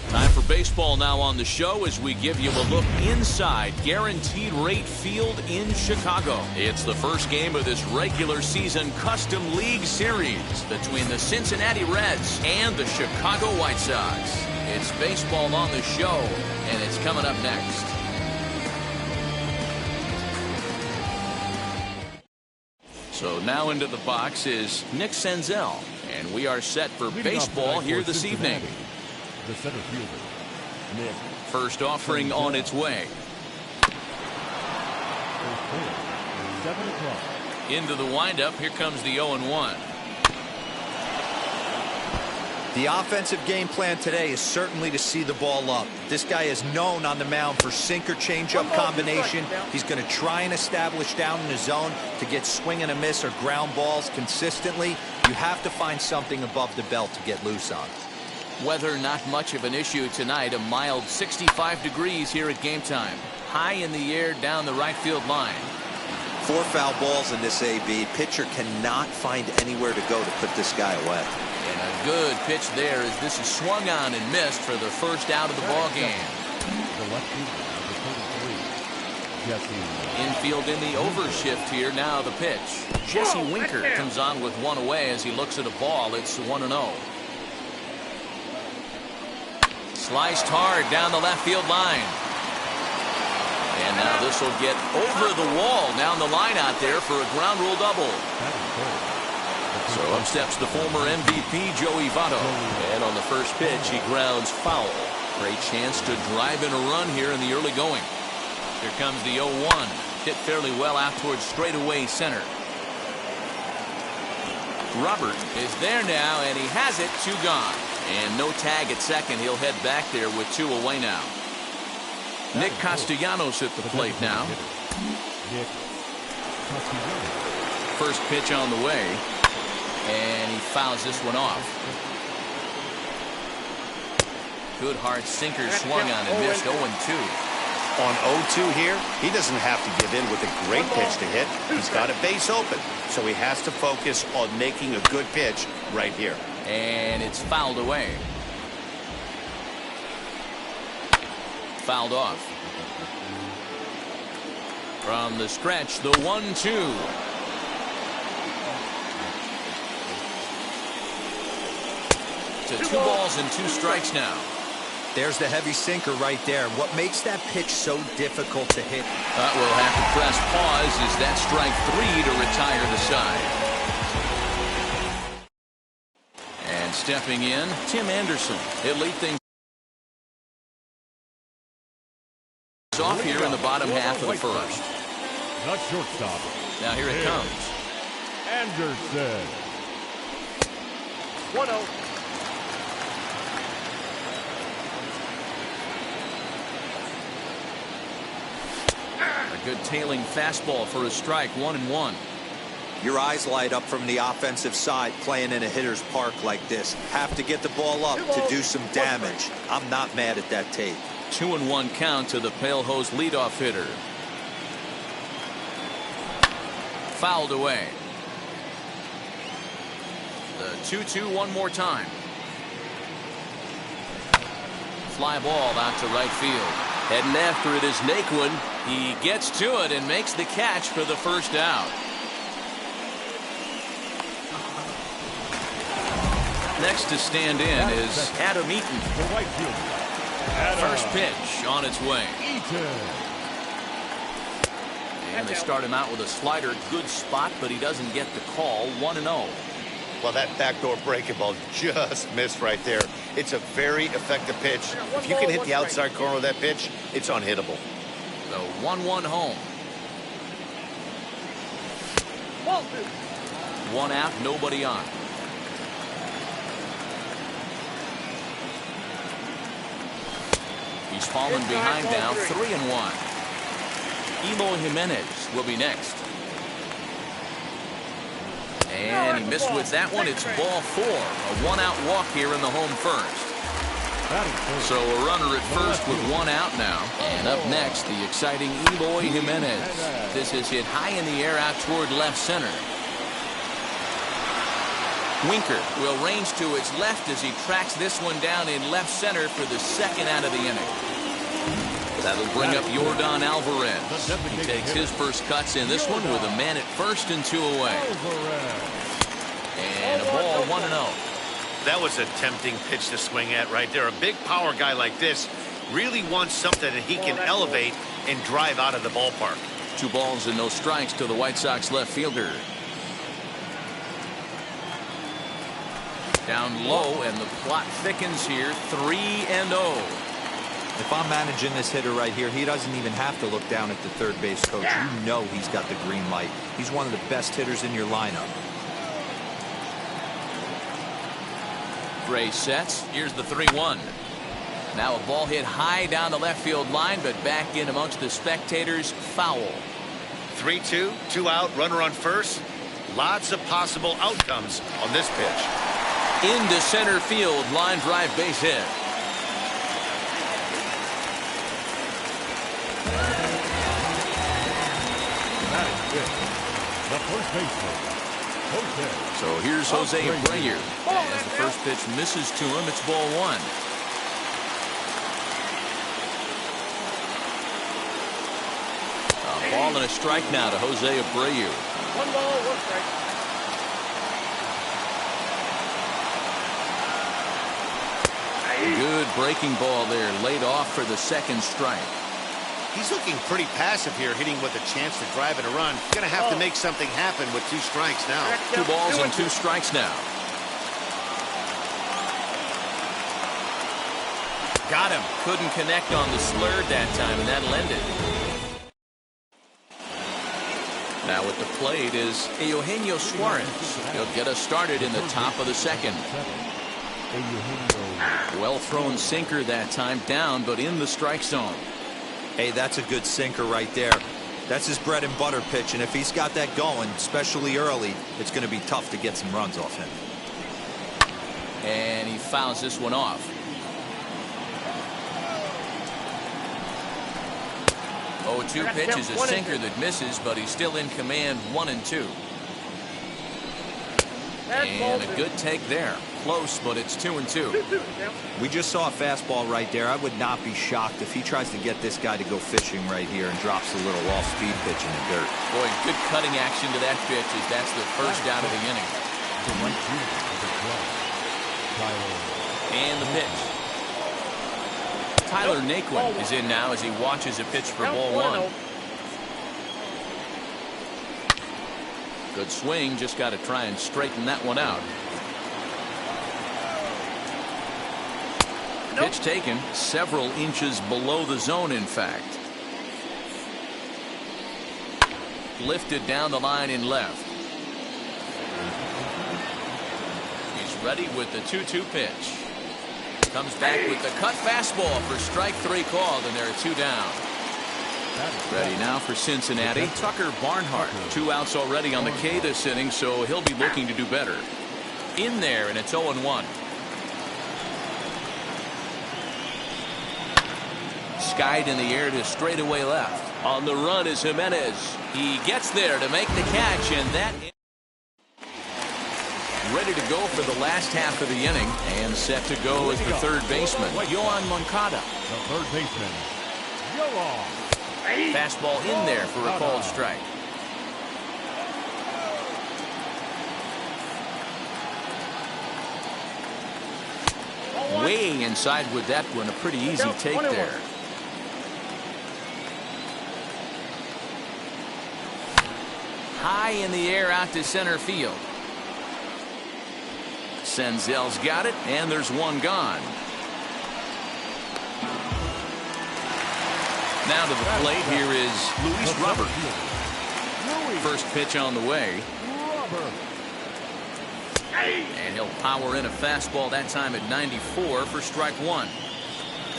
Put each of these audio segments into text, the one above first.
Time for baseball now on the show as we give you a look inside Guaranteed Rate Field in Chicago. It's the first game of this regular season Custom League Series between the Cincinnati Reds and the Chicago White Sox. It's baseball on the show, and it's coming up next. So now into the box is Nick Senzel, and we are set for baseball here this evening. The center fielder, Nick. First offering on its way. 7 o'clock. Into the windup. Here comes the 0-1. The offensive game plan today is certainly to see the ball up. This guy is known on the mound for sinker changeup combination. He's going to try and establish down in the zone to get swing and a miss or ground balls consistently. You have to find something above the belt to get loose on. Weather not much of an issue tonight. A mild 65 degrees here at game time. High in the air down the right field line. 4 foul balls in this AB. Pitcher cannot find anywhere to go to put this guy away. And a good pitch there as this is swung on and missed for the first out of the ball game. The left fielder, number 33, Jesse. Infield in the overshift here. Now the pitch. Jesse Winker comes on with one away as he looks at a ball. It's 1-0. Sliced hard down the left field line. And now this will get over the wall down the line out there for a ground rule double. So up steps the former MVP Joey Votto. And on the first pitch he grounds foul. Great chance to drive in a run here in the early going. Here comes the 0-1. Hit fairly well out towards straightaway center. Robert is there now, and he has it. 2 gone. And no tag at second. He'll head back there with 2 away now. Nick Castellanos at the plate now. First pitch on the way. And he fouls this one off. Good hard sinker swung on and missed. 0-2. On 0-2 here, he doesn't have to give in with a great pitch to hit. He's got a base open, so he has to focus on making a good pitch right here. And it's fouled away. Fouled off. From the stretch, the 1-2. To 2 balls and 2 strikes now. There's the heavy sinker right there. What makes that pitch so difficult to hit? We'll have to press pause as that strike 3 to retire the side. And stepping in, Tim Anderson. He'll lead things off here in the bottom half of the first. Not shortstop. Now here it comes. Anderson. 1-0. A good tailing fastball for a strike. 1-1. Your eyes light up from the offensive side playing in a hitter's park like this. Have to get the ball up to do some damage. I'm not mad at that tape. 2-1 count to the Pale Hose leadoff hitter. Fouled away. The 2-2 one more time. Fly ball out to right field. Heading after it is Naquin. He gets to it and makes the catch for the first out. Next to stand in is Adam Eaton. The right fielder. First pitch on its way. Eaton. And they start him out with a slider. Good spot, but he doesn't get the call. 1-0. Well, that backdoor breaking ball just missed right there. It's a very effective pitch. If you can hit the outside corner of that pitch, it's unhittable. The 1-1 home. 1 out, nobody on. He's fallen behind now. 3-1. Eloy Jimenez will be next. And he missed with that one. It's ball 4. A 1-out walk here in the home first. So a runner at first with 1 out now. And up next, the exciting Eloy Jimenez. This is hit high in the air out toward left center. Winker will range to his left as he tracks this one down in left center for the second out of the inning. That'll bring up Yordan Alvarez. He takes his first cuts in this one with a man at first and 2 away. And a ball 1-0. That was a tempting pitch to swing at right there. A big power guy like this really wants something that he can elevate and drive out of the ballpark. 2 balls and no strikes to the White Sox left fielder. Down low, and the plot thickens here. 3-0. If I'm managing this hitter right here, he doesn't even have to look down at the third base coach. You know he's got the green light. He's one of the best hitters in your lineup. Gray sets. Here's the 3-1. Now a ball hit high down the left field line, but back in amongst the spectators. Foul. 3-2, 2 out, runner on first. Lots of possible outcomes on this pitch. Into center field, line drive base hit. The first baseman, Jose. So here's Jose Abreu. As the first pitch misses to him, it's ball 1. A ball and a strike now to Jose Abreu. 1 ball, 1 strike. Good breaking ball there, laid off for the second strike. He's looking pretty passive here, hitting with a chance to drive it a run. Going to have to make something happen with 2 strikes now. 2 balls and 2 strikes now. Got him. Couldn't connect on the slurve that time, and that'll end it. Now at the plate is Eugenio Suarez. He'll get us started in the top of the second. Well thrown sinker that time, down but in the strike zone. Hey, that's a good sinker right there. That's his bread and butter pitch, and if he's got that going, especially early, it's going to be tough to get some runs off him. And he fouls this one off. 0-2 pitch is a sinker that misses, but he's still in command. 1-2. And a good take there. Close, but it's 2-2. We just saw a fastball right there. I would not be shocked if he tries to get this guy to go fishing right here and drops a little off-speed pitch in the dirt. Boy, good cutting action to that pitch as that's the first out of the inning. And the pitch. Tyler Naquin is in now as he watches a pitch for ball 1. Good swing, just got to try and straighten that one out. Pitch taken several inches below the zone, in fact. Lifted down the line in left. He's ready with the 2-2 pitch. Comes back with the cut fastball for strike 3 called, and there are 2 down. Ready now for Cincinnati. Tucker Barnhart. 2 outs already on the K this inning, so he'll be looking to do better. In there, and it's 0-1. Skied in the air to straightaway left. On the run is Jimenez. He gets there to make the catch, and that ready to go for the last half of the inning, and set to go as the third baseman, Yoan Moncada. The third baseman, Yoan. Fastball in there for a called strike. Way inside with that one. A pretty easy take there. High in the air out to center field. Senzel's got it, and there's 1 gone. Now to the plate, here is Luis Robert. First pitch on the way. And he'll power in a fastball that time at 94 for strike 1.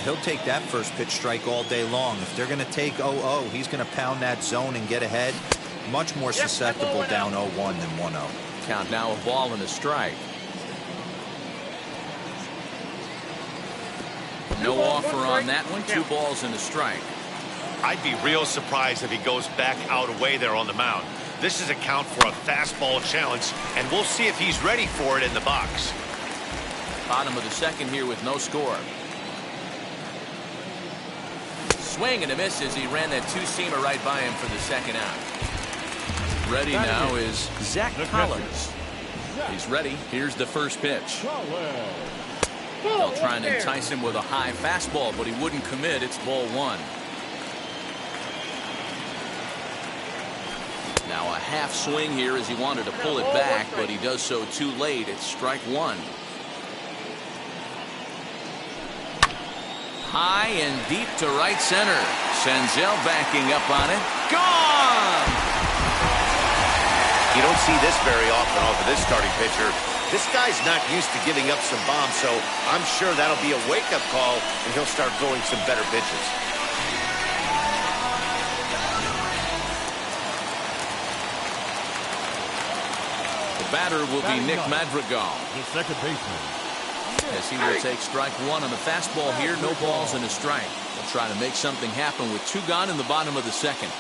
He'll take that first pitch strike all day long. If they're going to take 0-0, he's going to pound that zone and get ahead. Much more susceptible down 0-1 than 1-0. Count now, a ball and a strike. No offer on that one. 2 balls and a strike. I'd be real surprised if he goes back out away there on the mound. This is a count for a fastball challenge, and we'll see if he's ready for it in the box. Bottom of the second here with no score. Swing and a miss as he ran that two-seamer right by him for the second out. Ready now is Zach Collins. He's ready. Here's the first pitch. They'll try and entice him with a high fastball, but he wouldn't commit. It's ball one. Now a half swing here as he wanted to pull it back, but he does so too late. It's strike one. High and deep to right center. Senzel backing up on it. Gone! You don't see this very often off of this starting pitcher. This guy's not used to giving up some bombs, so I'm sure that'll be a wake-up call, and he'll start throwing some better pitches. The batter will be Nick Madrigal. The second baseman. As he will take strike one on the fastball here. No balls and a strike. They'll try to make something happen with two gone in the bottom of the second.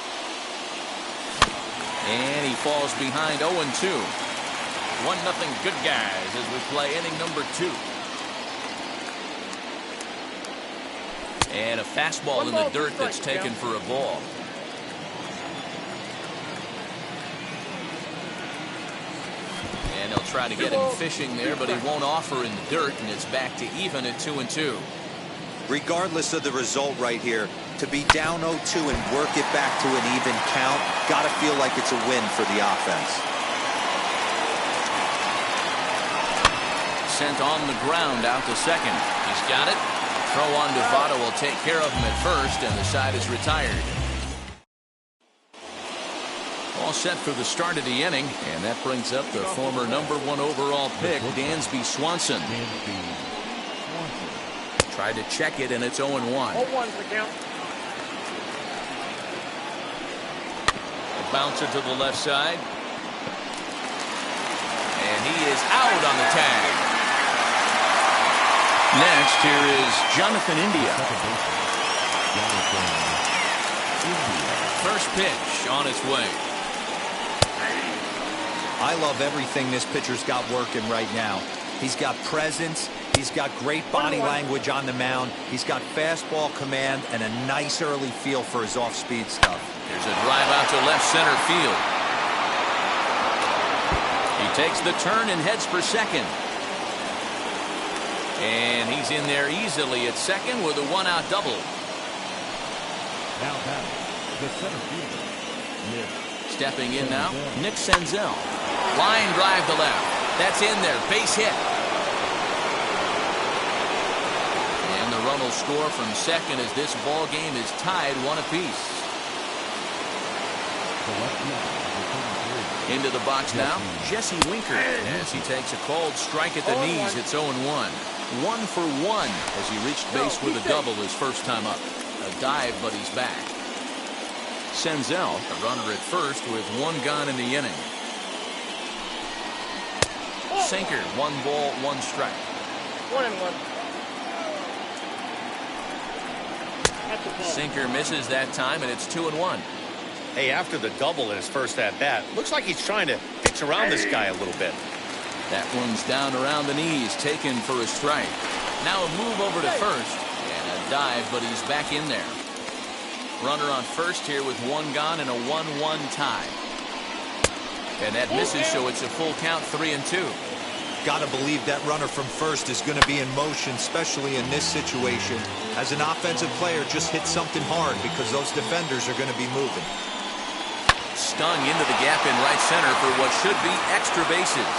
And he falls behind 0-2. 1-0 good guys as we play inning number 2. And a fastball in the dirt that's taken for a ball. And they'll try to get him fishing there, but he won't offer in the dirt, and it's back to even at 2-2. Regardless of the result right here, to be down 0-2 and work it back to an even count, got to feel like it's a win for the offense. Sent on the ground out to second. He's got it. Throw on to Votto will take care of him at first, and the side is retired. All set for the start of the inning, and that brings up the former #1 overall pick, Dansby Swanson. Tried to check it, and it's 0-1. 0-1's the count. A bouncer to the left side. And he is out on the tag. Next, here is Jonathan India. First pitch on its way. I love everything this pitcher's got working right now. He's got presence. He's got great body language on the mound. He's got fastball command and a nice early feel for his off-speed stuff. There's a drive out to left center field. He takes the turn and heads for second. And he's in there easily at second with a one-out double. Now batting, the center fielder, Nick. Stepping in now, Nick Senzel. Line drive to left. That's in there. Base hit. And the run will score from second as this ball game is tied 1 apiece. Into the box now, Jesse Winker as he takes a called strike at the knees. It's 0-1. 1 for 1 as he reached base with a double his first time up. A dive, but he's back. Senzel, a runner at first with 1 gone in the inning. Sinker, 1 ball, 1 strike. 1-1. Sinker misses that time, and it's 2-1. Hey, after the double in his first at-bat, looks like he's trying to pitch around this guy a little bit. That one's down around the knees, taken for a strike. Now a move over to first, and a dive, but he's back in there. Runner on first here with 1 gone and a 1-1 tie. And that misses, so it's a full count, 3-2. Got to believe that runner from first is going to be in motion, especially in this situation. As an offensive player, just hit something hard because those defenders are going to be moving. Stung into the gap in right center for what should be extra bases.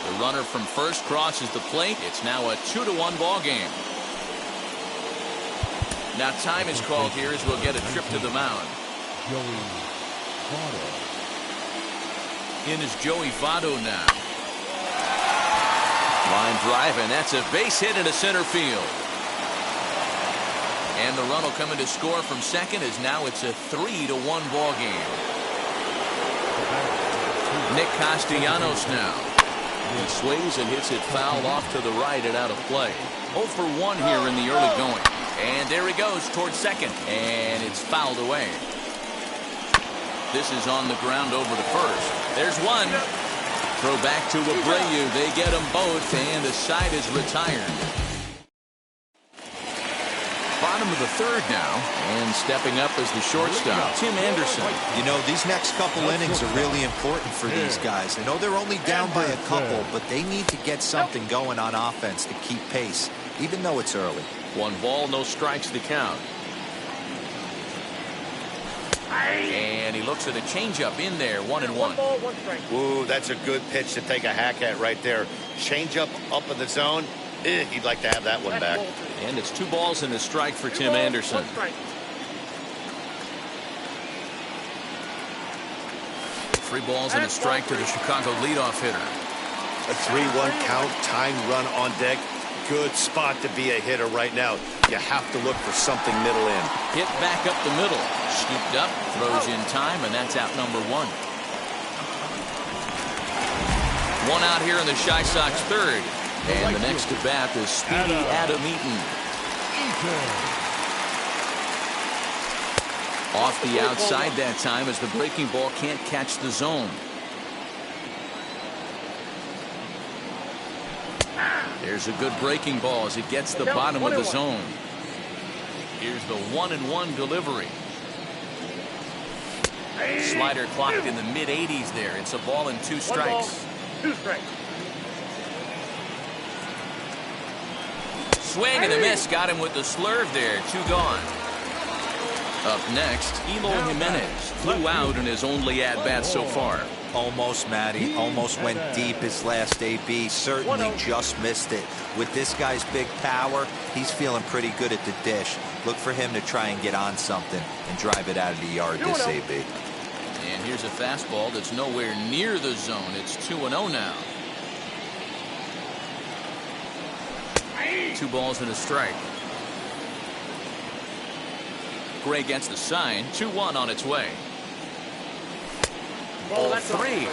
The runner from first crosses the plate. It's now a 2-1 ball game. Now time is called here as we'll get a trip to the mound. In is Joey Votto now. Line drive, and that's a base hit into center field. And the run will come in to score from second as now it's a 3-1 ball game. Nick Castellanos now. He swings and hits it foul off to the right and out of play. 0 for 1 here in the early going. And there he goes towards second. And it's fouled away. This is on the ground over to first. There's one. Throw back to Abreu. They get them both, and the side is retired. Bottom of the third now, and stepping up as the shortstop, Tim Anderson. You know, these next couple innings are really important for these guys. I know they're only down by a couple, but they need to get something going on offense to keep pace, even though it's early. 1 ball, no strikes to count. And he looks at a changeup in there, 1-1. 1 ball, 1 strike. Ooh, that's a good pitch to take a hack at right there. Changeup up in the zone. He'd like to have that one back. And it's 2 balls and a strike for Tim Anderson. 1 strike. 3 balls and a strike to the Chicago leadoff hitter. A 3-1 count, tying run on deck. Good spot to be a hitter right now. You have to look for something middle in. Hit back up the middle. Scooped up, throws in time, and that's out number 1. 1 out here in the Chi Sox third. And the next to bat is Speedy Adam Eaton. Off the outside that time as the breaking ball can't catch the zone. There's a good breaking ball as it gets the bottom of the zone. Here's the 1-1 delivery. Slider clocked in the mid-80s there. It's a ball and 2 strikes. 2 strikes. Swing and a miss. Got him with the slurve there. 2 gone. Up next, Eloy Jimenez flew out in his only at-bat so far. Almost, Matty. Almost went deep his last AB. Certainly just missed it. With this guy's big power, he's feeling pretty good at the dish. Look for him to try and get on something and drive it out of the yard this AB. And here's a fastball that's nowhere near the zone. It's 2-0 now. 2 balls and a strike. Gray gets the sign. 2-1 on its way. Ball 3.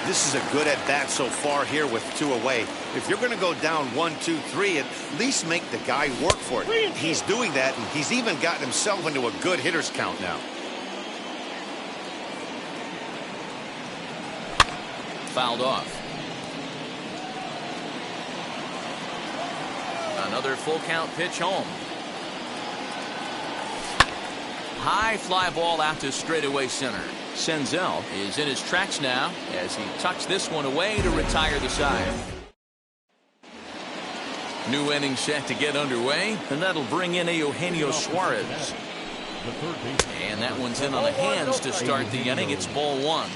This is a good at-bat so far here with 2 away. If you're going to go down 1, 2, 3, at least make the guy work for it. He's doing that, and he's even gotten himself into a good hitter's count now. Fouled off. Another full count pitch home. High fly ball out to straightaway center. Senzel is in his tracks now as he tucks this one away to retire the side. New inning set to get underway, and that'll bring in Eugenio Suarez. And that one's in on the hands to start the inning. It's ball 1.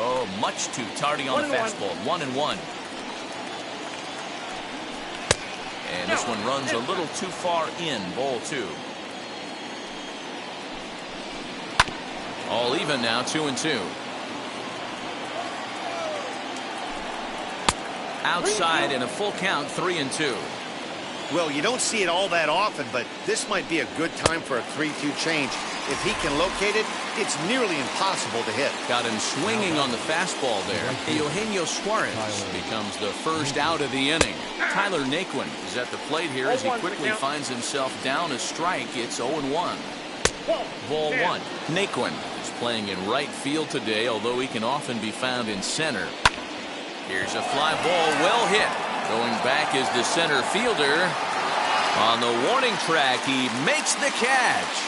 Oh, much too tardy on the fastball. 1-1. And this one runs a little too far in. Ball 2. All even now, 2-2. Outside in a full count, 3-2. Well, you don't see it all that often, but this might be a good time for a 3-2 change. If he can locate it, it's nearly impossible to hit. Got him swinging on the fastball there. Eugenio Suarez becomes the first out of the inning. Tyler Naquin is at the plate here as he quickly finds himself down a strike. It's 0-1. Ball 1. Naquin is playing in right field today, although he can often be found in center. Here's a fly ball, well hit. Going back is the center fielder. On the warning track, he makes the catch.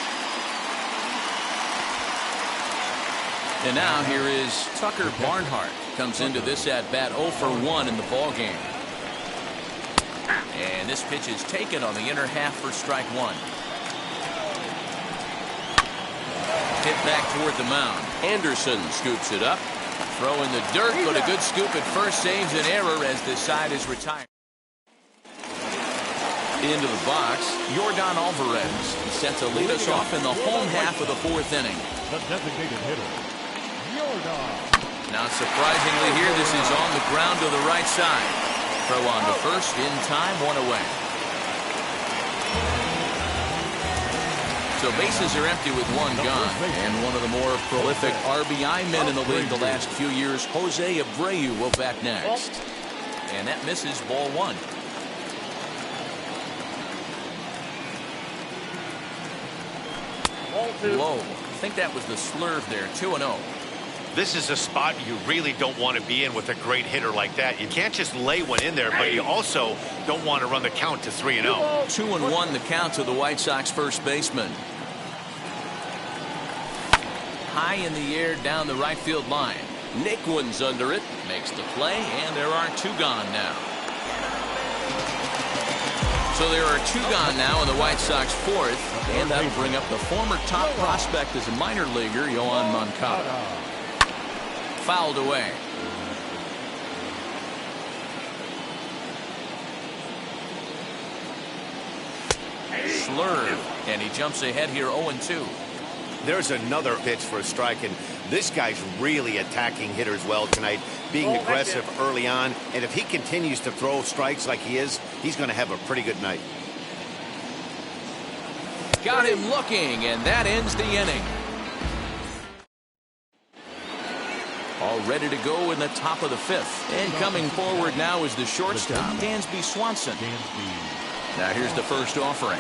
And now here is Tucker Barnhart. Comes into this at-bat 0 for 1 in the ball game. And this pitch is taken on the inner half for strike 1. Hit back toward the mound. Anderson scoops it up. Throw in the dirt, but a good scoop at first saves an error as the side is retired. Into the box, Yordan Alvarez set to lead us off in the home half of the 4th inning. The designated hitter, Yordan. Now surprisingly here, this is on the ground to the right side. Throw on to first, in time, 1 away. So bases are empty with 1 gone, and one of the more prolific RBI men in the league the last few years, Jose Abreu, will bat next. And that misses ball 1. 2. low. I think that was the slurve there. 2-0. This is a spot you really don't want to be in with a great hitter like that. You can't just lay one in there, but you also don't want to run the count to 3-0. 2-1 the count to the White Sox first baseman. High in the air down the right field line. Naquin's under it, makes the play, and there are 2 gone now. So there are 2 gone now in the White Sox fourth, and that'll bring up the former top prospect as a minor leaguer, Yoan Moncada. Fouled away. Slurve, and he jumps ahead here 0-2. There's another pitch for a strike, and this guy's really attacking hitters well tonight, being aggressive early on, and if he continues to throw strikes like he is, he's going to have a pretty good night. Got him looking, and that ends the inning. All ready to go in the top of the 5th. And coming forward now is the shortstop, Dansby Swanson. Now here's the first offering.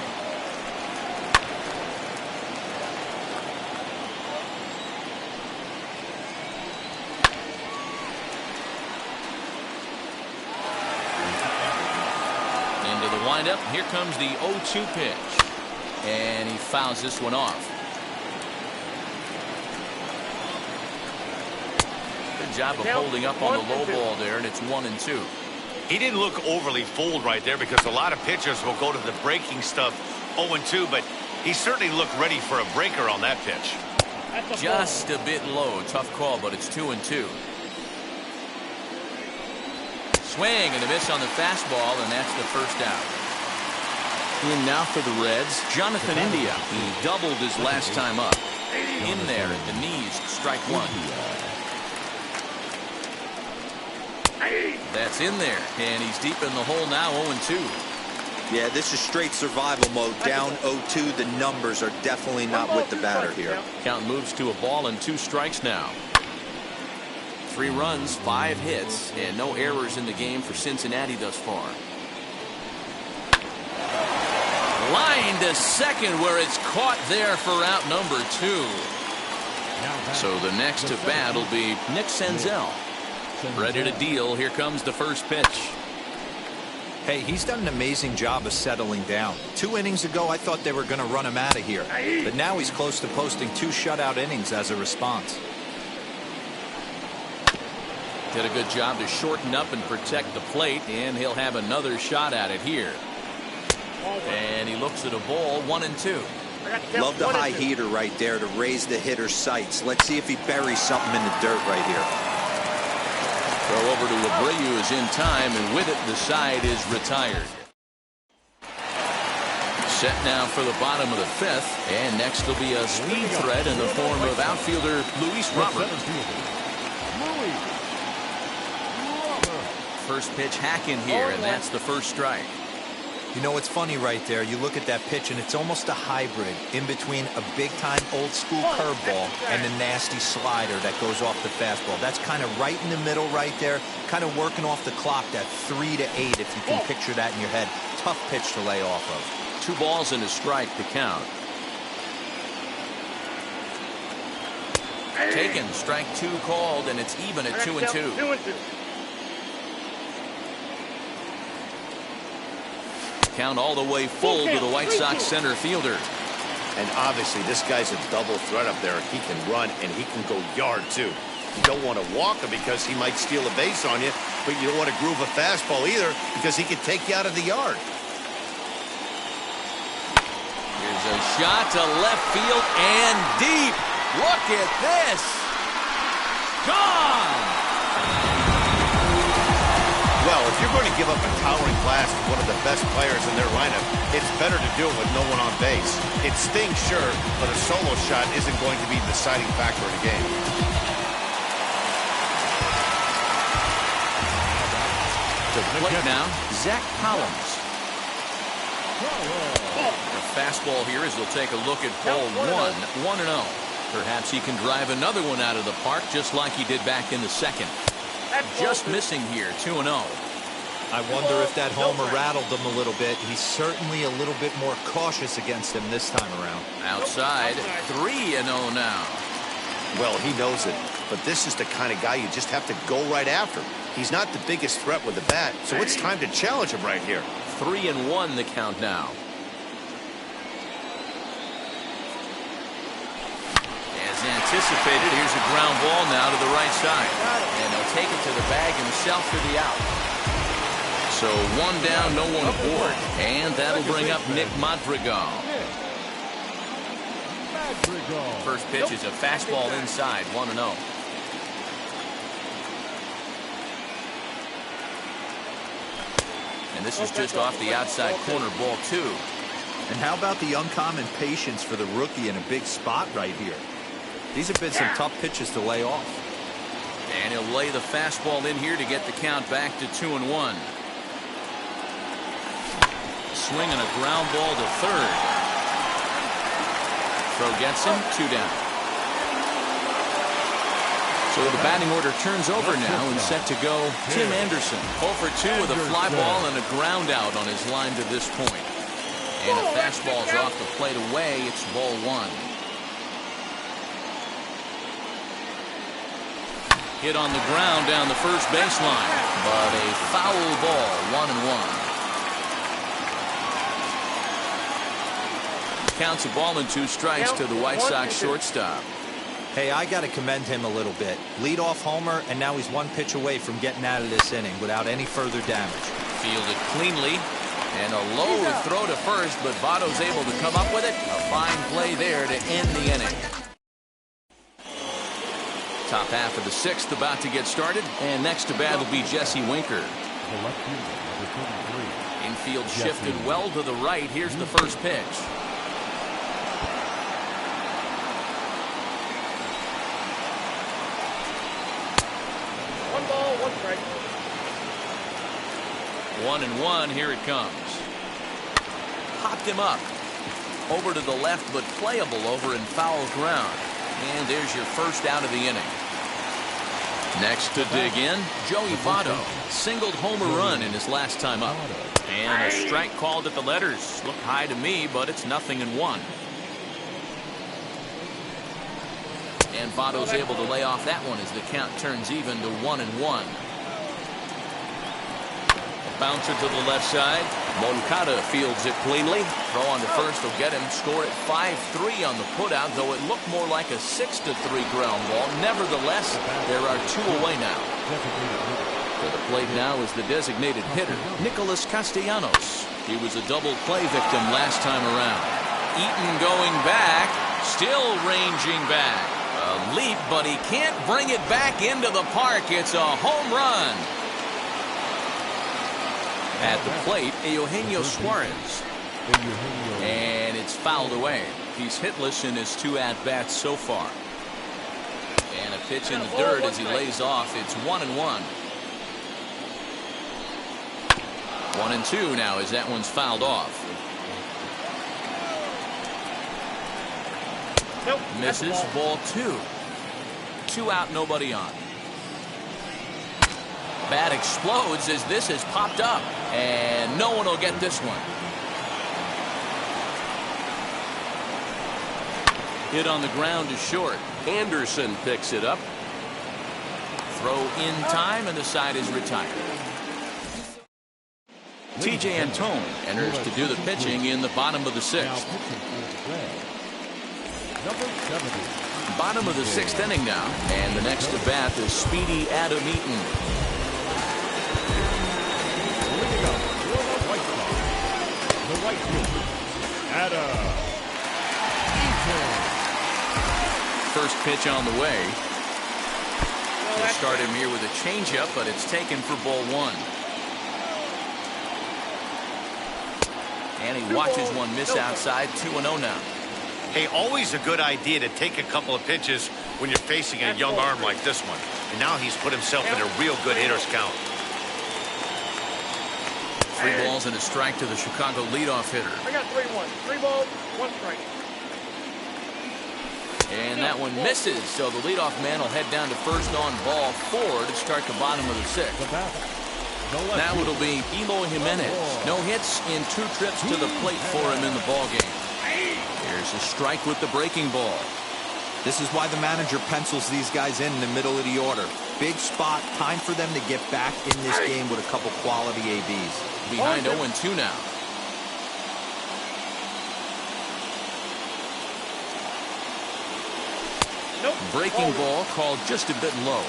Into the windup. Here comes the 0-2 pitch. And he fouls this one off. Good job of holding up on the low ball there, and it's 1-2. He didn't look overly fooled right there because a lot of pitchers will go to the breaking stuff 0-2, but he certainly looked ready for a breaker on that pitch. Just a bit low. Tough call, but it's 2-2. Swing and a miss on the fastball, and that's the first out. In now for the Reds, Jonathan India. He doubled his last time up. In there at the knees, strike 1. That's in there, and he's deep in the hole now, 0-2. Yeah, this is straight survival mode. Down 0-2. The numbers are definitely not with the batter here. Count moves to a ball and 2 strikes now. 3 runs, 5 hits, and no errors in the game for Cincinnati thus far. Line to second, where it's caught there for out number 2. So the next to bat will be Nick Senzel. Ready to deal. Here comes the first pitch. Hey, he's done an amazing job of settling down. 2 innings ago, I thought they were going to run him out of here. But now he's close to posting 2 shutout innings as a response. Did a good job to shorten up and protect the plate, and he'll have another shot at it here. And he looks at a ball, 1-2. Love the high heater right there to raise the hitter's sights. Let's see if he buries something in the dirt right here. Throw over to Abreu is in time, and with it, the side is retired. Set now for the bottom of the 5th, and next will be a speed threat in the form of outfielder Luis Robert. First pitch hack in here, and that's the first strike. You know, it's funny right there. You look at that pitch, and it's almost a hybrid in between a big-time old-school curveball and a nasty slider that goes off the fastball. That's kind of right in the middle right there, kind of working off the clock, that 3 to 8, if you can picture that in your head. Tough pitch to lay off of. 2 balls and a strike to count. Taken, strike 2 called, and it's even at 2-2. 2-2. Count all the way full to the White Sox center fielder. And obviously this guy's a double threat up there. He can run and he can go yard too. You don't want to walk him because he might steal a base on you, but you don't want to groove a fastball either because he could take you out of the yard. Here's a shot to left field and deep. Look at this. Gone. Well, if you're going to give up a towering class to one of the best players in their lineup, it's better to do it with no one on base. It stings, sure, but a solo shot isn't going to be the deciding factor in the game. To the plate now, Zach Collins. The fastball here as he'll take a look at ball 1, 1-0. Perhaps he can drive another one out of the park just like he did back in the second. Just missing here, 2-0. I wonder if that homer rattled him a little bit. He's certainly a little bit more cautious against him this time around. Outside, 3-0 now. Well, he knows it, but this is the kind of guy you just have to go right after. He's not the biggest threat with the bat, so it's time to challenge him right here. 3-1 the count now. As anticipated, here's a ground ball now to the right side. And he'll take it to the bag himself for the out. So 1 down, no one aboard. And that'll bring up Nick Madrigal. First pitch is a fastball inside, 1-0. And this is just off the outside corner, ball 2. And how about the uncommon patience for the rookie in a big spot right here? These have been some tough pitches to lay off. And he'll lay the fastball in here to get the count back to 2-1. Swinging a ground ball to third. Throw gets him, 2 down. So the batting order turns over now and set to go Tim Anderson. 0 for 2 with a fly ball and a ground out on his line to this point. And a fastball is off the plate away. It's ball 1. Hit on the ground down the first baseline, but a foul ball, 1-1. Counts a ball and 2 strikes to the White Sox shortstop. Hey, I got to commend him a little bit. Leadoff homer, and now he's 1 pitch away from getting out of this inning without any further damage. Fielded cleanly, and a low throw to first, but Votto's able to come up with it. A fine play there to end the inning. Top half of the 6th about to get started, and next to bat will be Jesse Winker. Infield shifted well to the right. Here's the first pitch. One ball, 1 strike. 1-1. Here it comes. Popped him up. Over to the left, but playable over in foul ground. And there's your first out of the inning. Next to dig in, Joey Votto. Singled homer run in his last time up. And a strike called at the letters. Looked high to me, but it's 0-1. And Votto's able to lay off that one as the count turns even to 1-1. Bouncer to the left side. Moncada fields it cleanly. Throw on to first will get him. Score at 5-3 on the putout, though it looked more like a 6-3 ground ball. Nevertheless, there are 2 away now. To the plate now is the designated hitter, Nicholas Castellanos. He was a double play victim last time around. Eaton going back, still ranging back. A leap, but he can't bring it back into the park. It's a home run. At the plate, Eugenio Suarez. And it's fouled away. He's hitless in his 2 at-bats so far. And a pitch in the dirt as he lays off. It's 1-1. 1-2 now as that one's fouled off. Misses, ball 2. 2 out, nobody on. Bat explodes as this has popped up, and no one will get this one. Hit on the ground to short. Anderson picks it up. Throw in time, and the side is retired. TJ Antone enters to do the pitching in the bottom of the 6th. Bottom of the 6th inning now, and the next to bat is speedy Adam Eaton. First pitch on the way. They'll start him here with a changeup, but it's taken for ball 1. And he watches one miss outside. 2-0 now. Hey, always a good idea to take a couple of pitches when you're facing a young arm like this one. And now he's put himself in a real good hitter's count. 3 balls and a strike to the Chicago leadoff hitter. I got 3-1. 3 balls, 1 strike. And that one misses, so the leadoff man will head down to first on ball 4 to start the bottom of the 6th. Now it'll be Eloy Jimenez. No hits in 2 trips to the plate for him in the ballgame. Here's a strike with the breaking ball. This is why the manager pencils these guys in the middle of the order. Big spot, time for them to get back in this game with a couple quality ABs. Behind 0-2 now. Nope. Breaking ball called just a bit low.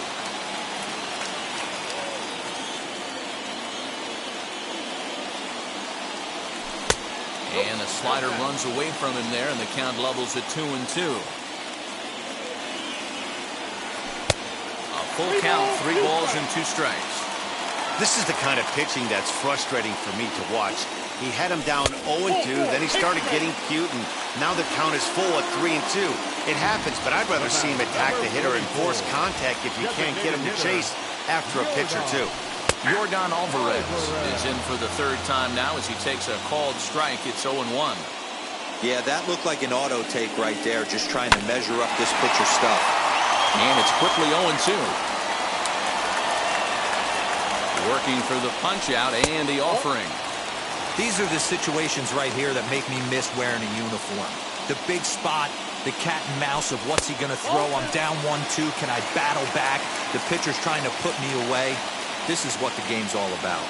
And the slider runs away from him there, and the count levels at 2-2. A full count, 3 balls and 2 strikes. This is the kind of pitching that's frustrating for me to watch. He had him down 0-2, then he started getting cute, and now the count is full at 3-2. It happens, but I'd rather see him attack the hitter and force contact if you can't get him to chase after a pitch or two. Yordan Alvarez is in for the 3rd time now as he takes a called strike. It's 0-1. Yeah, that looked like an auto take right there, just trying to measure up this pitcher's stuff. And it's quickly 0-2. Working for the punch out and the offering. These are the situations right here that make me miss wearing a uniform. The big spot, the cat and mouse of what's he going to throw. I'm down 1-2. Can I battle back? The pitcher's trying to put me away. This is what the game's all about.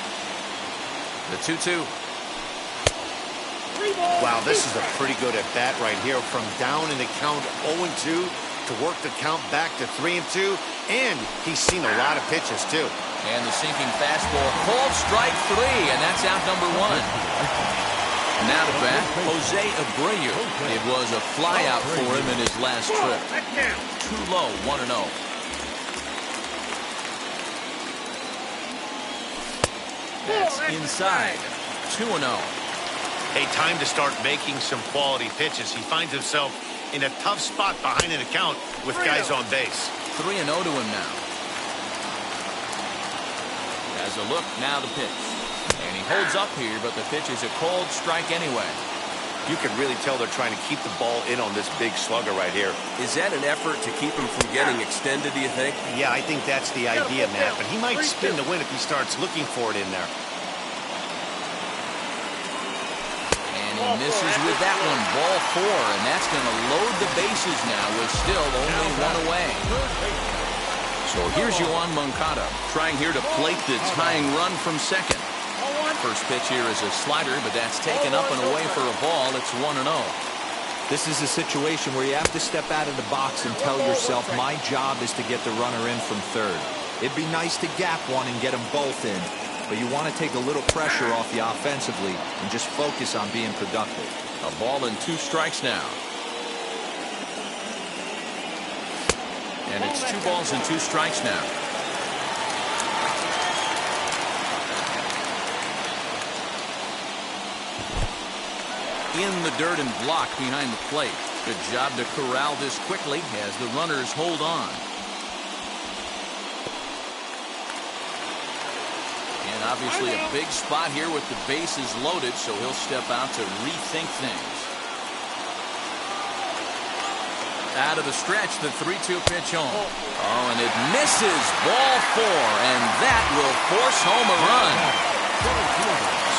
The 2-2. Wow, this is a pretty good at bat right here. From down in the count 0-2 to work the count back to 3-2. And he's seen a lot of pitches, too. And the sinking fastball called strike 3, and that's out number 1. Now to bat, Jose Abreu. It was a fly out for him in his last trip. Too low, 1-0. That's inside, 2-0. Hey, time to start making some quality pitches. He finds himself in a tough spot behind an account with guys on base. 3-0 to him now. Has a look, now the pitch. And he holds up here, but the pitch is a called strike anyway. You can really tell they're trying to keep the ball in on this big slugger right here. Is that an effort to keep him from getting extended, do you think? Yeah, I think that's the idea, Matt. But he might spin the win if he starts looking for it in there. And he misses with that one. Ball 4, and that's going to load the bases now with still only 1 away. So here's Yoan Moncada trying here to plate the tying run from second. First pitch here is a slider, but that's taken up and away for a ball. It's 1-0. This is a situation where you have to step out of the box and tell yourself, my job is to get the runner in from third. It'd be nice to gap one and get them both in, but you want to take a little pressure off you offensively and just focus on being productive. A ball and 2 strikes now. And it's 2 balls and 2 strikes now. In the dirt and block behind the plate. Good job to corral this quickly as the runners hold on. And obviously a big spot here with the bases loaded, so he'll step out to rethink things. Out of the stretch, the 3-2 pitch home. Oh, and it misses. Ball 4, and that will force home a run.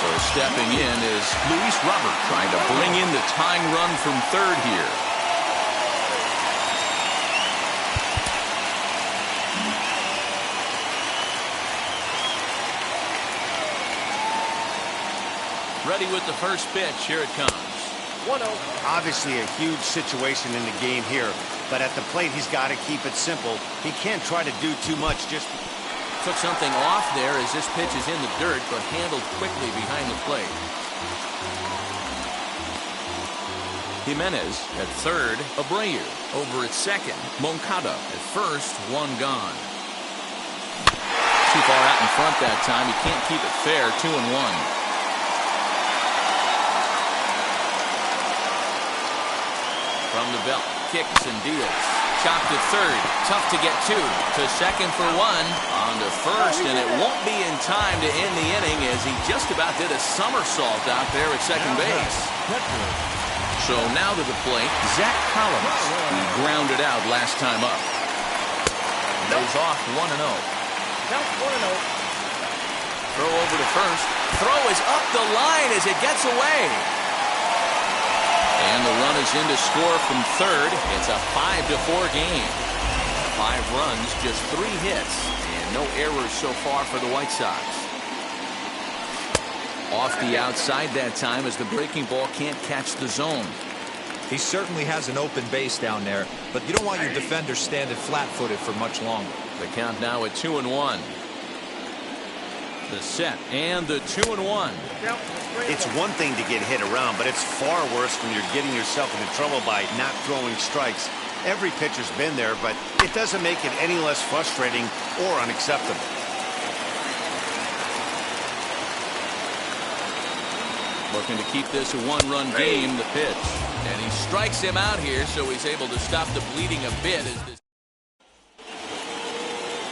So stepping in is Luis Robert, trying to bring in the tying run from third here. Ready with the first pitch. Here it comes. 1-0. Obviously a huge situation in the game here, but at the plate he's got to keep it simple. He can't try to do too much. Just took something off there as this pitch is in the dirt, but handled quickly behind the plate. Jimenez at third. Abreu over at second. Moncada at first. 1 gone. Too far out in front that time. He can't keep it fair. 2-1. From the belt, kicks and deals. Chopped to third, tough to get to second for 1, on to first, and it won't be in time to end the inning as he just about did a somersault out there at second base. So now to the plate, Zach Collins. He grounded out last time up. Goes off 1-0. Count 1-0. Throw over to first. Throw is up the line as it gets away. And the run is in to score from third. It's a 5-4 game. 5 runs, just 3 hits, and no errors so far for the White Sox. Off the outside that time as the breaking ball can't catch the zone. He certainly has an open base down there, but you don't want your defender standing flat-footed for much longer. The count now at 2-1. The set and the 2-1. It's one thing to get hit around, but it's far worse when you're getting yourself into trouble by not throwing strikes. Every pitcher's been there, but it doesn't make it any less frustrating or unacceptable. Looking to keep this a 1-run game. The pitch, and he strikes him out here, so he's able to stop the bleeding a bit.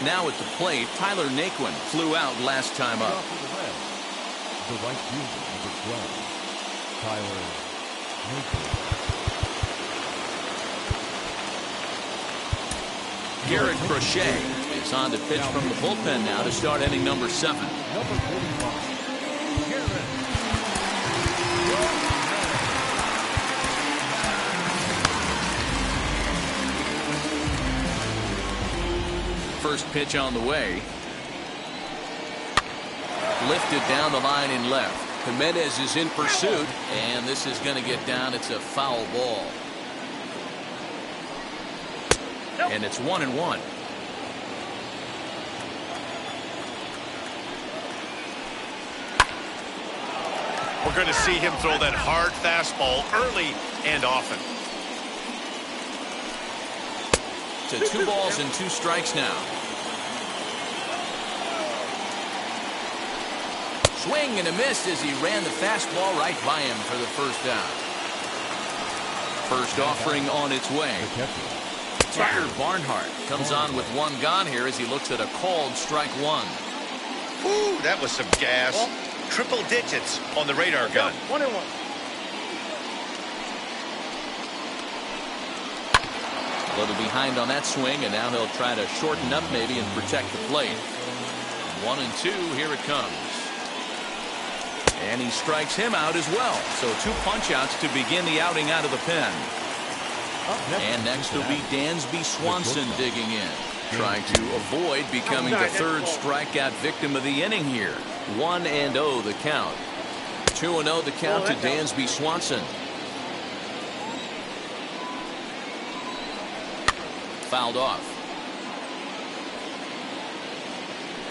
Now at the plate, Tyler Naquin flew out last time up. The right fielder, number 12, Tyler Naquin. Garrett Crochet is on to pitch from the bullpen now to start inning number 7. Number 45, Garrett. First pitch on the way. Lifted down the line in left. Jimenez is in pursuit, and this is going to get down. It's a foul ball. And it's 1-1. We're going to see him throw that hard fastball early and often. To 2 balls and 2 strikes now. Swing and a miss as he ran the fastball right by him for the first down. First offering on its way. Tucker Barnhart comes on with 1 gone here as he looks at a called strike 1. Ooh, that was some gas. Triple digits on the radar gun. 1-1. A little behind on that swing, and now he'll try to shorten up maybe and protect the plate. 1-2, here it comes. And he strikes him out as well. So 2 punch-outs to begin the outing out of the pen. And next will be Dansby Swanson digging in, trying to avoid becoming the 3rd strikeout victim of the inning here. 1-0 the count. 2-0 the count to Dansby Swanson. Fouled off.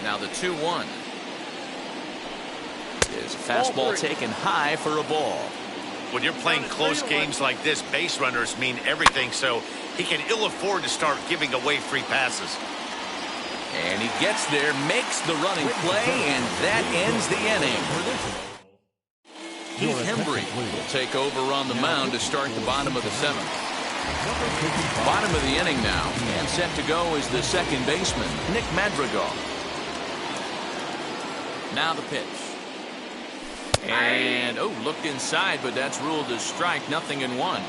Now the 2-1. Is a fastball taken high for a ball. When you're playing close games like this, base runners mean everything, so he can ill afford to start giving away free passes. And he gets there, makes the running play, and that ends the inning. Heath Hembree will take over on the mound to start the bottom of the 7th. Bottom of the inning now, and set to go is the 2nd baseman, Nick Madrigal. Now the pitch. And, looked inside, but that's ruled as strike, 0-1.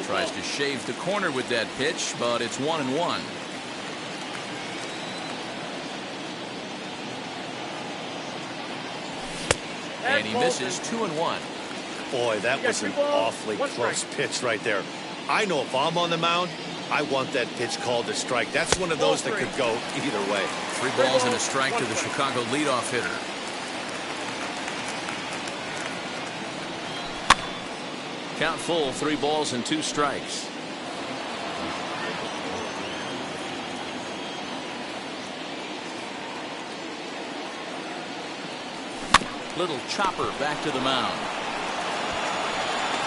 Tries to shave the corner with that pitch, but it's 1-1. And he misses 2-1. Boy, that was an awfully close pitch right there. I know if I'm on the mound, I want that pitch called a strike. That's one of those that could go either way. 3 balls and a strike to the Chicago leadoff hitter. Count full, 3 balls and 2 strikes. Little chopper back to the mound.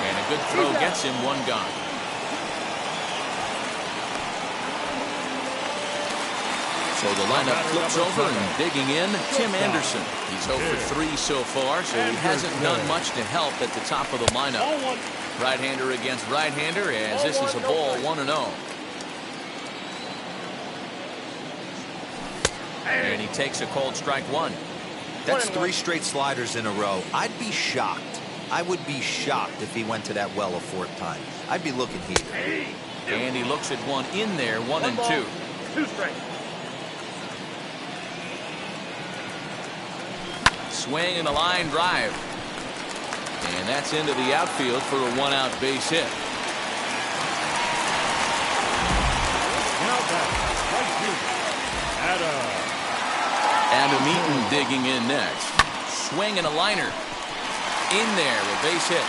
And a good throw gets him 1 gone. So the lineup flips over and digging in, Tim Anderson. He's 0 for 3 so far, so he hasn't done much to help at the top of the lineup. Right-hander against right-hander, as this is a ball 1-0. And he takes a called strike 1. That's 3 straight sliders in a row. I'd be shocked. I would be shocked if he went to that well a 4th time. I'd be looking heated. And he looks at one in there, 1 and 2. 2 strikes. Swing and a line drive. And that's into the outfield for a 1-out base hit. Now back, right fielder, Adam Eaton digging in next. Swing and a liner. In there, a base hit.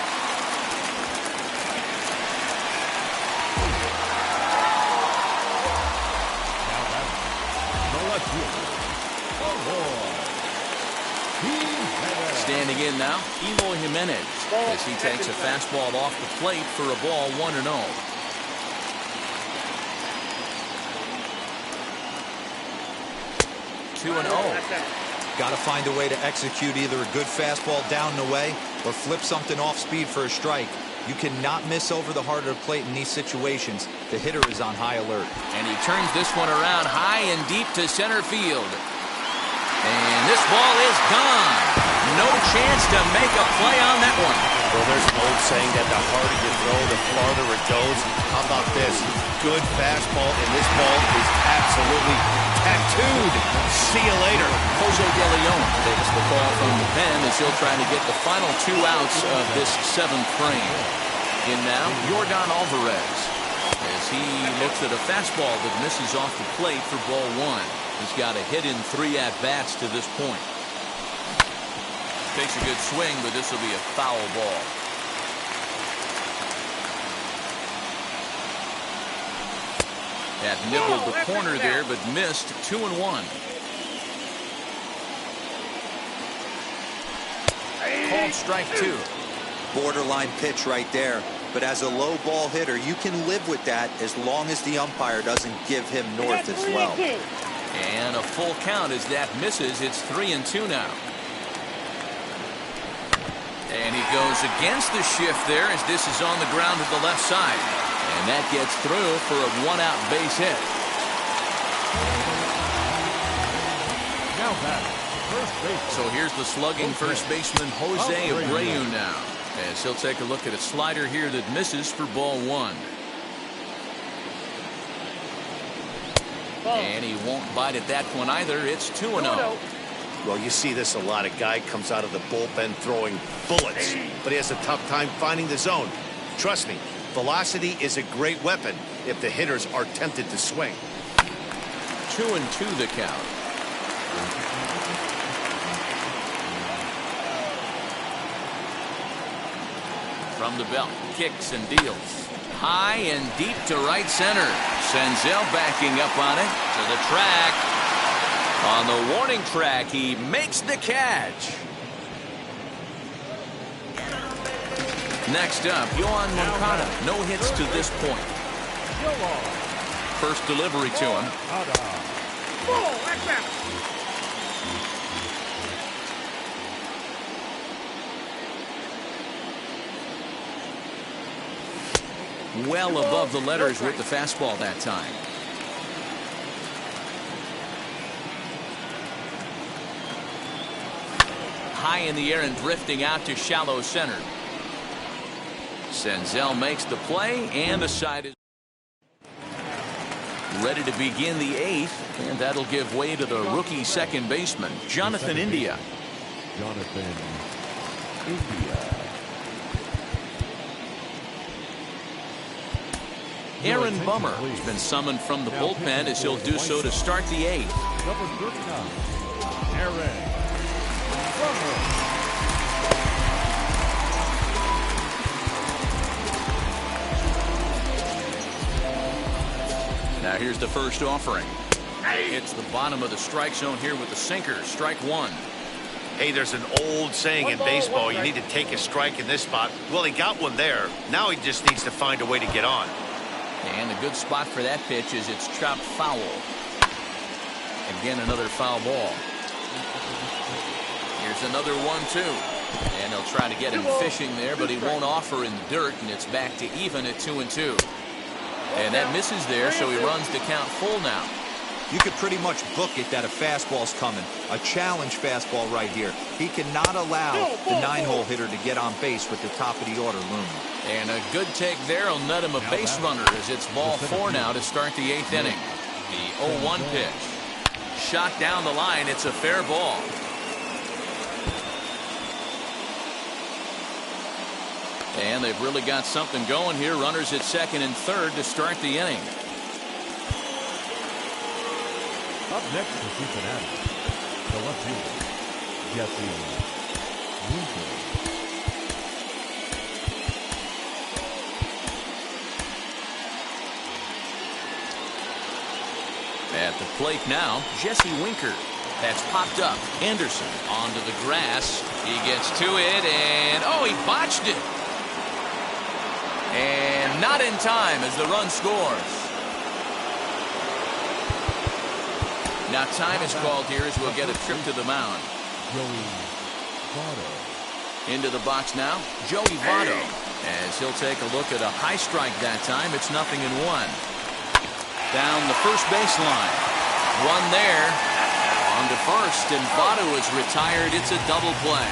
the left fielder, Standing in now, Eloy Jimenez, as he takes a fastball off the plate for a ball, 1-0. Got to find a way to execute either a good fastball down and away or flip something off speed for a strike. You cannot miss over the heart of the plate in these situations. The hitter is on high alert. And he turns this one around high and deep to center field. And this ball is gone. No chance to make a play on that one. Well, there's an old saying that the harder you throw, the farther it goes. How about this? Good fastball, and this ball is absolutely tattooed. See you later. Jose De Leon takes the ball from the pen as he'll try to get the final 2 outs of this 7th frame. In now, Yordan Alvarez, as he looks at a fastball that misses off the plate for ball 1. He's got a hit in 3 at-bats to this point. Takes a good swing, but this will be a foul ball. That nibbled the corner there, but missed. 2-1. Called strike 2. Borderline pitch right there. But as a low ball hitter, you can live with that as long as the umpire doesn't give him north as well. And a full count as that misses. It's 3-2 now. And he goes against the shift there as this is on the ground to the left side. And that gets through for a 1-out base hit. now back, first base. So here's the slugging first baseman Jose Abreu now, as he'll take a look at a slider here that misses for ball 1. And he won't bite at that one either. It's 2-0. Well, you see this a lot. A guy comes out of the bullpen throwing bullets, but he has a tough time finding the zone. Trust me, velocity is a great weapon if the hitters are tempted to swing. 2-2 the count. From the belt, kicks and deals. High and deep to right center. Senzel backing up on it to the track. On the warning track, he makes the catch. Next up, Yoan Moncada. No hits to this point. First delivery to him. Well above the letters with the fastball that time. High in the air and drifting out to shallow center. Senzel makes the play, and the side is ready to begin the 8th, and that'll give way to the rookie second baseman, Jonathan India. Jonathan India. Aaron Bummer has been summoned from the bullpen as he'll do so to start the 8th. Number 39, Aaron Bummer. Now here's the first offering. It's the bottom of the strike zone here with the sinker. Strike 1. Hey, there's an old saying in baseball, you need to take a strike in this spot. Well, he got one there. Now he just needs to find a way to get on. And a good spot for that pitch is it's chopped foul. Again, another foul ball. Here's another 1-2. And he'll try to get him fishing there, but he won't offer in the dirt, and it's back to even at 2-2. And that misses there, so he runs the count full now. You could pretty much book it that a fastball's coming. A challenge fastball right here. He cannot allow the 9-hole hitter to get on base with the top of the order looming. And a good take there will net him a base runner as it's ball 4 now to start the 8th inning. The 0-1 pitch. Shot down the line. It's a fair ball. And they've really got something going here. Runners at 2nd and 3rd to start the inning. Up next for Cincinnati, the left fielder, Jesse Winker. At the plate now, Jesse Winker. That's popped up. Anderson onto the grass. He gets to it, and oh, he botched it. And not in time as the run scores. Now time is called here as we'll get a trip to the mound. Joey Votto. Into the box now, Joey Votto. As he'll take a look at a high strike that time. It's 0-1. Down the first baseline. Run there. On to first, and Votto is retired. It's a double play.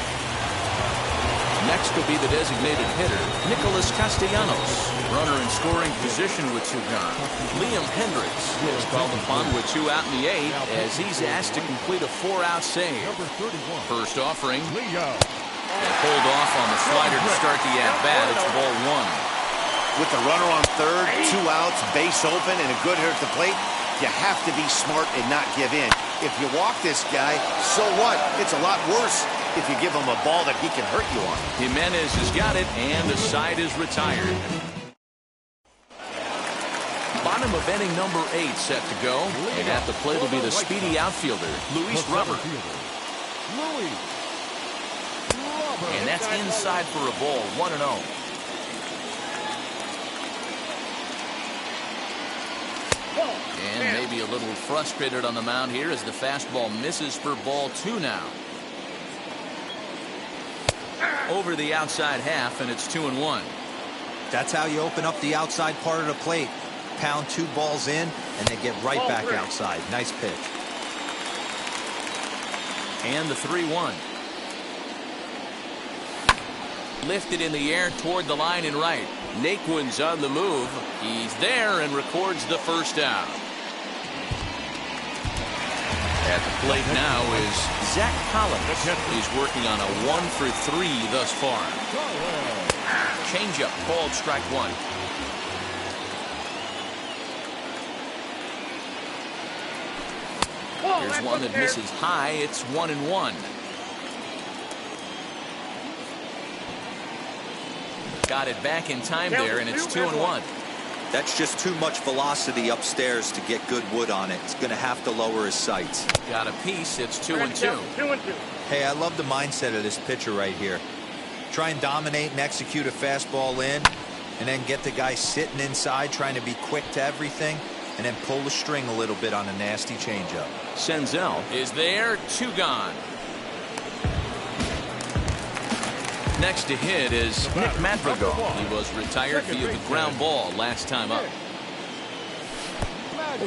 Next will be the designated hitter, Nicholas Castellanos. Runner in scoring position with 2 gone. Liam Hendricks is called upon with 2 out in the 8th as he's asked to complete a 4-out save. Number 31. First offering. Leo. And pulled off on the slider to start the at-bat. It's ball 1. With the runner on third, 2 outs, base open, and a good hitter at the plate, you have to be smart and not give in. If you walk this guy, so what? It's a lot worse if you give him a ball that he can hurt you on. Jimenez has got it, and the side is retired. Bottom of inning number 8 set to go. And at the plate will be the speedy outfielder, Luis Robert. And that's inside for a ball, 1-0. And maybe a little frustrated on the mound here as the fastball misses for ball 2 now. Over the outside half, and it's 2-1. That's how you open up the outside part of the plate. Pound 2 balls in, and they get right back outside. Nice pitch. And the 3-1. Lifted in the air toward the line and right. Naquin's on the move. He's there and records the first out. At the plate now is Zach Collins. He's working on a 1-for-3 thus far. Changeup called strike 1. Here's one that misses high. It's 1-1. Got it back in time there, and it's 2-1. That's just too much velocity upstairs to get good wood on it. It's going to have to lower his sights. Got a piece. It's 2-2. Hey, I love the mindset of this pitcher right here. Try and dominate and execute a fastball in, and then get the guy sitting inside trying to be quick to everything, and then pull the string a little bit on a nasty changeup. Senzel is there. 2 gone. Next to hit is Nick Madrigal. He was retired via the ground ball last time up.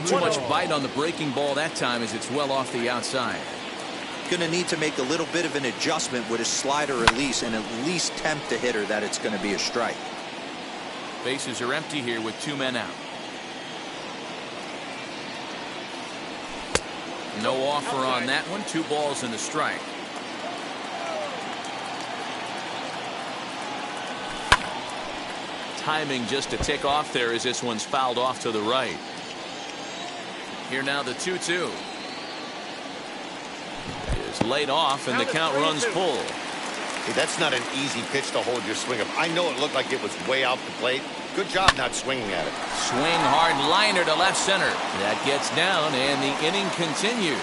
Too much bite on the breaking ball that time as it's well off the outside. Going to need to make a little bit of an adjustment with his slider release and at least tempt the hitter that it's going to be a strike. Bases are empty here with 2 men out. No offer on that one. 2 balls and a strike. Timing just to tick off there as this one's fouled off to the right. Here now the 2-2. Is laid off and the count runs full. Hey, that's not an easy pitch to hold your swing of. I know it looked like it was way out the plate. Good job not swinging at it. Swing hard liner to left center. That gets down and the inning continues.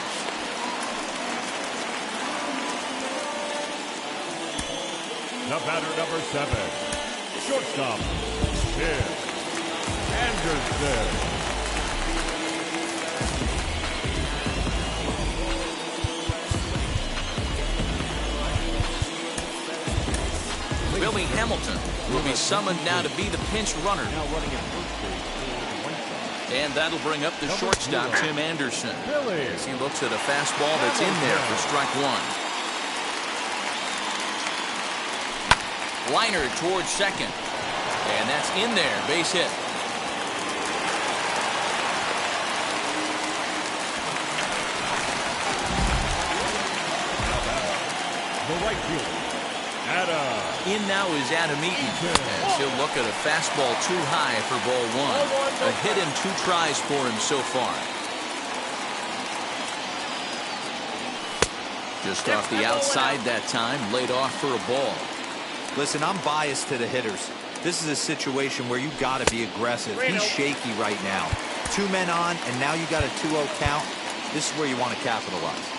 The batter number 7. Shortstop, Tim Anderson. Billy Hamilton will be summoned now to be the pinch runner. Now running at first base for the White Sox, And that'll bring up the shortstop, Tim Anderson. As he looks at a fastball that's in there for strike one. Liner towards second. And that's in there, base hit. The right fielder, Adam. In now is Adam Eaton, as he'll look at a fastball too high for ball one. A hit in 2 tries for him so far. Just off the outside that time, laid off for a ball. Listen, I'm biased to the hitters. This is a situation where you got to be aggressive. He's shaky right now. 2 men on, and now you got a 2-0 count. This is where you want to capitalize.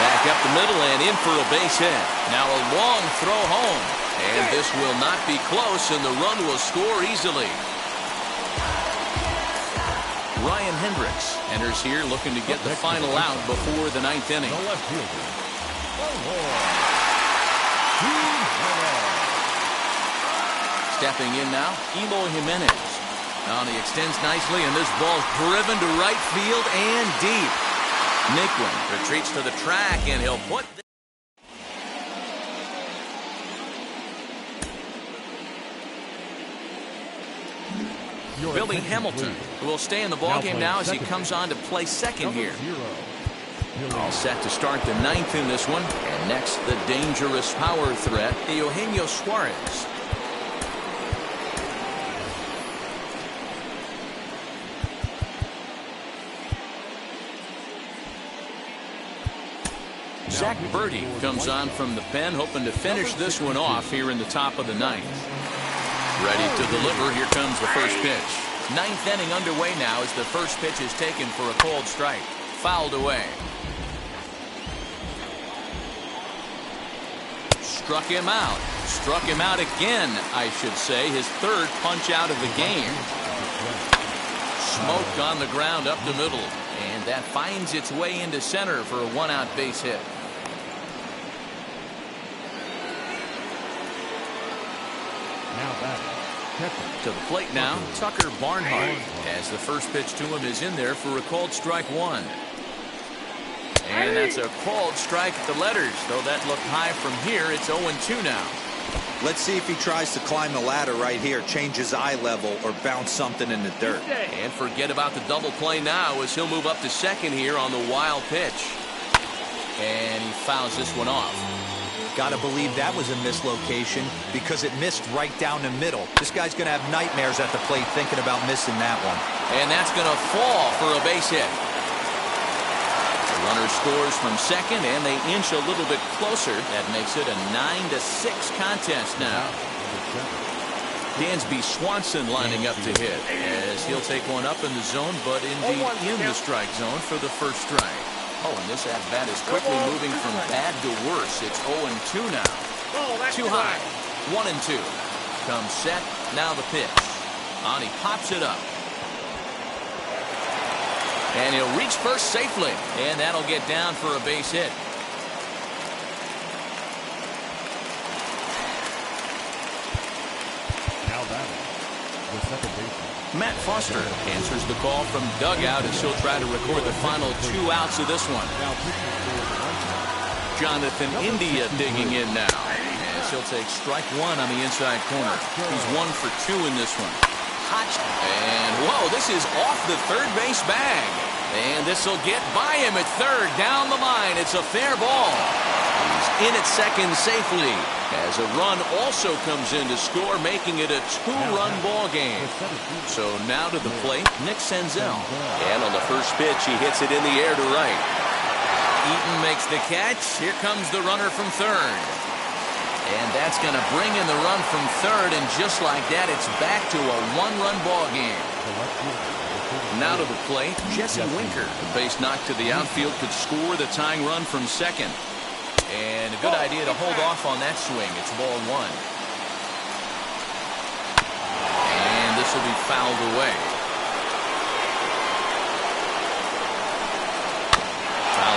Back up the middle and in for a base hit. Now a long throw home. And this will not be close, and the run will score easily. Ryan Hendricks enters here looking to get the final out before the 9th inning. The left fielder, Stepping in now, Eloy Jimenez. Now he extends nicely, and this ball's driven to right field and deep. Nicklin retreats to the track, and he'll put... Billy Hamilton, who will stay in the ballgame now as he comes on to play second here. All set to start the 9th in this one. And next, the dangerous power threat, Eugenio Suarez. Zach Birdie comes on from the pen, hoping to finish this one off here in the top of the 9th. Ready to deliver. Here comes the first pitch. 9th inning underway now as the first pitch is taken for a called strike. Fouled away. Struck him out. Struck him out again, I should say. His 3rd punch out of the game. Smoke on the ground up the middle. And that finds its way into center for a 1-out base hit. To the plate now, Tucker Barnhart, as the first pitch to him is in there for a called strike one. And that's a called strike at the letters, though that looked high from here. It's 0-2 now. Let's see if he tries to climb the ladder right here, change his eye level, or bounce something in the dirt. And forget about the double play now as he'll move up to second here on the wild pitch. And he fouls this one off. Gotta believe that was a mislocation because it missed right down the middle. This guy's gonna have nightmares at the plate thinking about missing that one. And that's gonna fall for a base hit. The runner scores from second, and they inch a little bit closer. That makes it a 9-6 contest now. Dansby Swanson lining up to hit as he'll take one up in the zone, but indeed in the strike zone for the first strike. Oh, and this at-bat is quickly moving from bad to worse. It's 0-2 now. Too high. 1-2. Comes set. Now the pitch. On, he pops it up. And he'll reach first safely. And that'll get down for a base hit. Now batting, the second baseman, Matt Foster answers the call from dugout as he'll try to record the final 2 outs of this one. Jonathan India digging in now as he'll take strike one on the inside corner. He's 1 for 2 in this one. And whoa, this is off the third base bag. And this will get by him at third down the line. It's a fair ball. He's in at second safely as a run also comes in to score, making it a 2-run ball game. So now to the plate, Nick Senzel. And on the first pitch, he hits it in the air to right. Eaton makes the catch. Here comes the runner from third. And that's going to bring in the run from third, and just like that, it's back to a 1-run ball game. Now to the plate, Jesse Winker. The base knock to the outfield could score the tying run from second. And a good idea to hold off on that swing. It's ball 1. And this will be fouled away.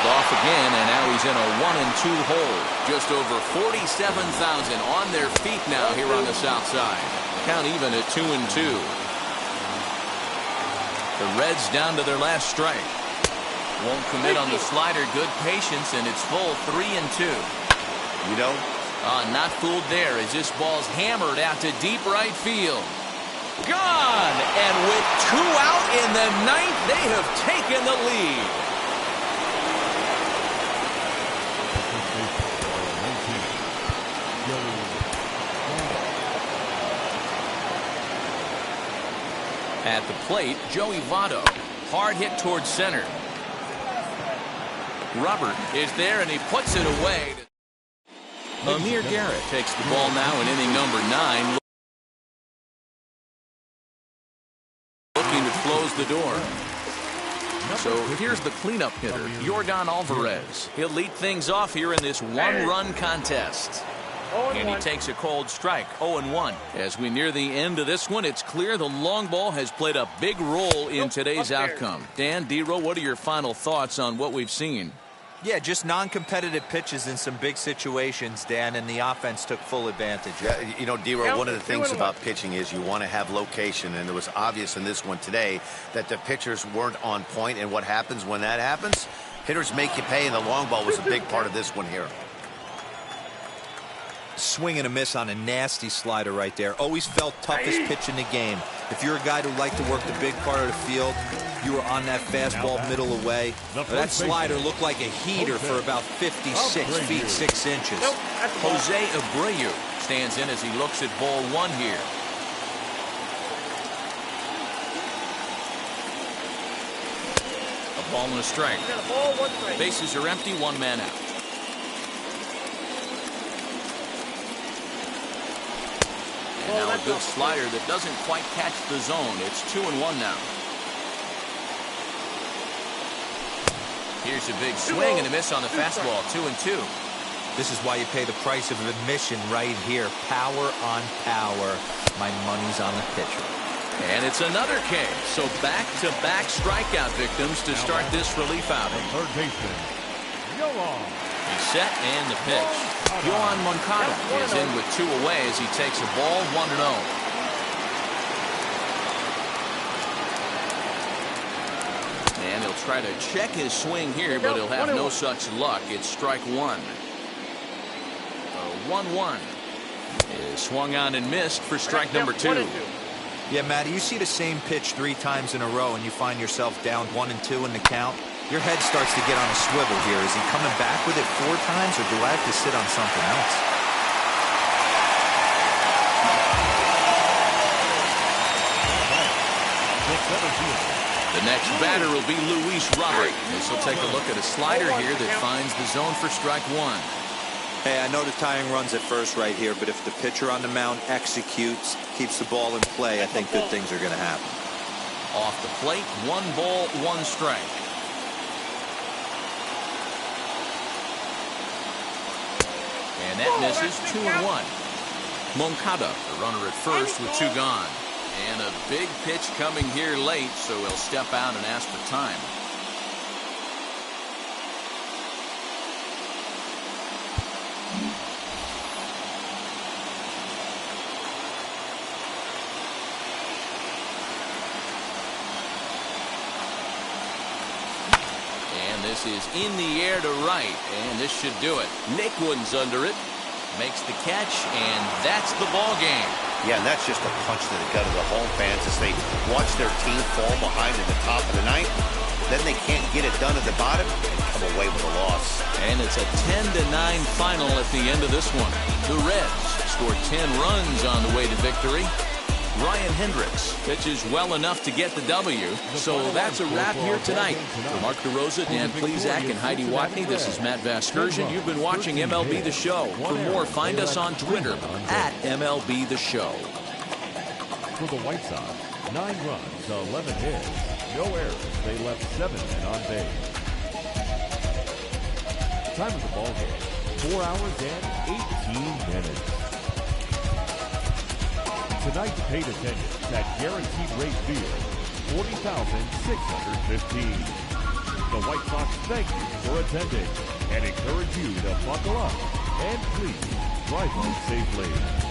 off again, and now he's in a 1-2 hole. Just over 47,000 on their feet now here on the south side. Count even at 2-2. The Reds down to their last strike. Won't commit on the slider. Good patience, and it's full 3-2. You know, Not fooled there as this ball's hammered out to deep right field. Gone! And with 2 out in the 9th, they have taken the lead. At the plate, Joey Votto. Hard hit towards center. Robert is there, and he puts it away. Amir Garrett takes the ball now in inning number 9. Looking to close the door. So here's the cleanup hitter, Yordan Alvarez. He'll lead things off here in this one-run contest. And he takes a cold strike, 0-1. As we near the end of this one, it's clear the long ball has played a big role in today's outcome. Dan, D-Row, what are your final thoughts on what we've seen? Yeah, just non-competitive pitches in some big situations, Dan, and the offense took full advantage. Yeah, you know, D-Row, one of the things about pitching is you want to have location, and it was obvious in this one today that the pitchers weren't on point, and what happens when that happens? Hitters make you pay, and the long ball was a big part of this one here. Swing and a miss on a nasty slider right there. Always felt toughest pitch in the game. If you're a guy who liked to work the big part of the field, you were on that fastball middle away. That slider looked like a heater for about 56 feet 6 inches. Jose Abreu stands in as he looks at ball 1 here. A ball and a strike. Bases are empty, 1 man out. And now a good slider that doesn't quite catch the zone. It's 2-1 now. Here's a big swing and a miss on the fastball. 2-2. This is why you pay the price of admission right here. Power on power. My money's on the pitcher. And it's another K. So back-to-back strikeout victims to start this relief outing. Third baseman, Yoan. He's set and the pitch. Yoan Moncada is in with 2 away as he takes a ball 1-0. And he'll try to check his swing here, but he'll have no such luck. It's strike 1. 1-1 is swung on and missed for strike number 2. Yeah, Matty, you see the same pitch 3 times in a row and you find yourself down 1-2 in the count. Your head starts to get on a swivel here. Is he coming back with it 4 times, or do I have to sit on something else? The next batter will be Luis Robert. This will take a look at a slider here that finds the zone for strike 1. Hey, I know the tying runs at first right here, but if the pitcher on the mound executes, keeps the ball in play, I think good things are going to happen. Off the plate, 1 ball, 1 strike. And that misses. 2-1. Moncada, the runner at first with 2 gone. And a big pitch coming here late, so he'll step out and ask for time. And this is in the air to right, and this should do it. Nick Wood's under it. Makes the catch, and that's the ball game. Yeah, and that's just a punch to the gut of the home fans as they watch their team fall behind at the top of the 9th. Then they can't get it done at the bottom and come away with a loss. And it's a 10-9 final at the end of this one. The Reds scored 10 runs on the way to victory. Ryan Hendricks pitches well enough to get the W. So that's a wrap here tonight. For Mark DeRosa, Dan Plesac, and Heidi Watney, this is Matt Vasgersian. You've been watching MLB The Show. For more, find us on Twitter at MLB The Show. For the White Sox, 9 runs, 11 hits, no errors. They left 7 men on base. Time of the ball game, 4 hours and 18 minutes. Tonight's paid attendance at Guaranteed Rate Field, 40,615. the White Sox thank you for attending and encourage you to buckle up and please drive home safely.